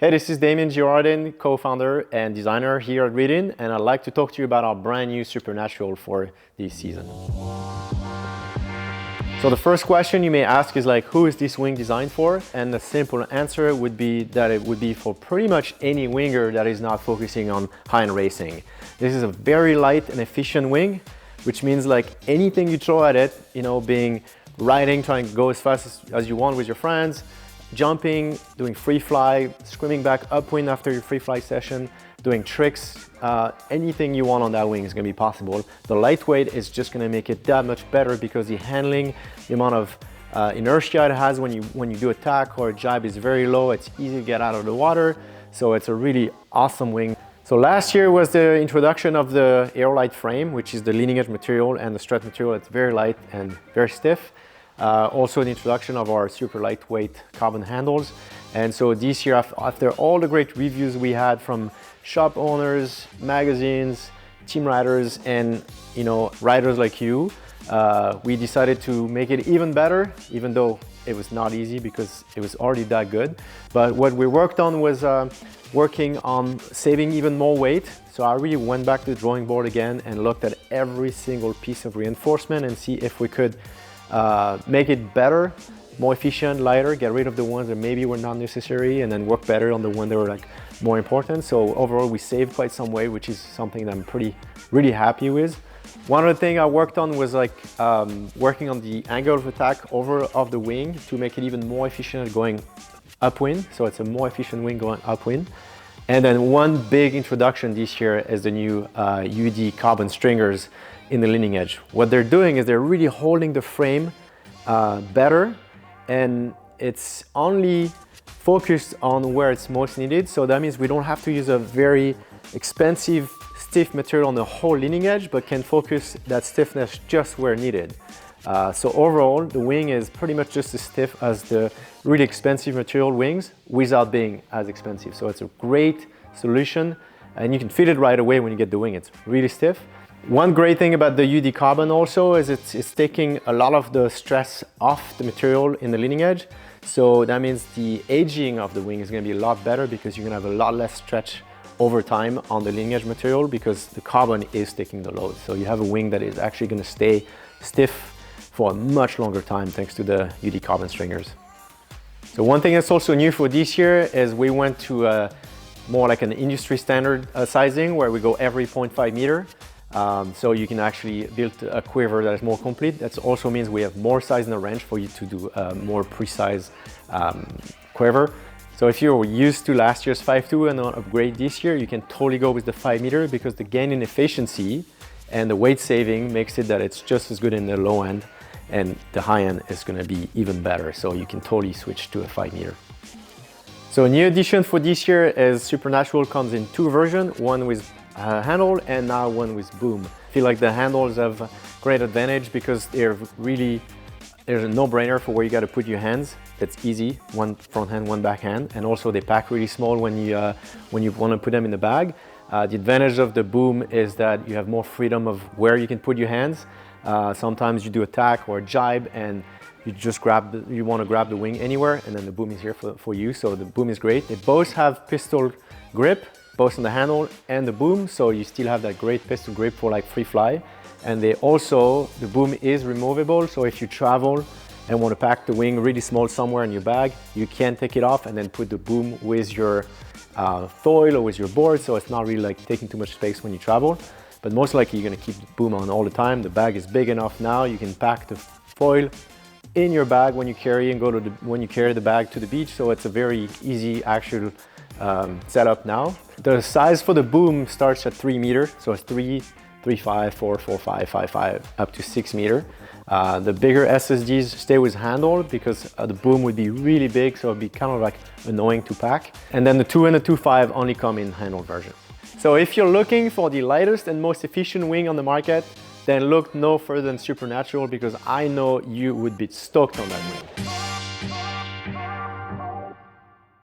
Hey, this is Damien Girardin, co-founder and designer here at Reedin, and I'd like to talk to you about our brand new Supernatural for this season. So the first question you may ask is like, who is this wing designed for? And the simple answer would be that it would be for pretty much any winger that is not focusing on high-end racing. This is a very light and efficient wing, which means like anything you throw at it, being riding, trying to go as fast as you want with your friends, jumping, doing free fly, screaming back upwind after your free fly session, doing tricks, anything you want on that wing is going to be possible. The lightweight is just going to make it that much better because the handling, the amount of inertia it has when you do a tack or a jibe is very low. It's easy to get out of the water, so it's a really awesome wing. So last year was the introduction of the Aerolite frame, which is the leading edge material and the strut material. It's very light and very stiff. Also the introduction of our super lightweight carbon handles. And so this year, after all the great reviews we had from shop owners, magazines, team riders, and riders like you, we decided to make it even better, even though it was not easy because it was already that good. But what we worked on was working on saving even more weight. So I really went back to the drawing board again and looked at every single piece of reinforcement and see if we could make it better, more efficient, lighter, get rid of the ones that maybe were not necessary, and then work better on the ones that were like more important. So overall, we saved quite some weight, which is something that I'm really happy with. One other thing I worked on was like working on the angle of attack of the wing to make it even more efficient at going upwind. So it's a more efficient wing going upwind. And then one big introduction this year is the new UD carbon stringers in the leading edge. What they're doing is they're really holding the frame better, and it's only focused on where it's most needed. So that means we don't have to use a very expensive stiff material on the whole leading edge, but can focus that stiffness just where needed. So overall, the wing is pretty much just as stiff as the really expensive material wings without being as expensive. So it's a great solution, and you can fit it right away when you get the wing. It's really stiff. One great thing about the UD carbon also is it's taking a lot of the stress off the material in the leading edge. So that means the aging of the wing is going to be a lot better because you're going to have a lot less stretch over time on the leading edge material because the carbon is taking the load. So you have a wing that is actually going to stay stiff for a much longer time thanks to the UD carbon stringers. So one thing that's also new for this year is we went to more like an industry standard sizing where we go every 0.5 meter. So you can actually build a quiver that is more complete. That also means we have more size in the range for you to do a more precise quiver. So if you're used to last year's 5.2 and not upgrade this year, you can totally go with the 5 meter because the gain in efficiency and the weight saving makes it that it's just as good in the low end, and the high end is going to be even better. So you can totally switch to a 5 meter. So a new addition for this year is Supernatural comes in two versions, one with handle and now one with boom. I feel like the handles have great advantage because there's a no-brainer for where you got to put your hands. It's easy, one front hand, one back hand, and also they pack really small when you want to put them in the bag. The advantage of the boom is that you have more freedom of where you can put your hands. Sometimes you do a tack or a jibe and you want to grab the wing anywhere, and then the boom is here for you. So the boom is great. They both have pistol grip, both on the handle and the boom, so you still have that great pistol grip for like free fly. And the boom is removable, so if you travel and want to pack the wing really small somewhere in your bag, you can take it off and then put the boom with your foil or with your board, so it's not really like taking too much space when you travel. But most likely you're going to keep the boom on all the time. The bag is big enough now, you can pack the foil in your bag when you carry the bag to the beach, so it's a very easy actual setup now. The size for the boom starts at 3 meters, so it's 3, 3.5, 4, 4.5, 5.5, up to 6 meters. The bigger SSDs stay with handle because the boom would be really big, so it'd be kind of like annoying to pack. And then the 2 and the 2.5 only come in handle version. So if you're looking for the lightest and most efficient wing on the market, then look no further than Supernatural because I know you would be stoked on that wing.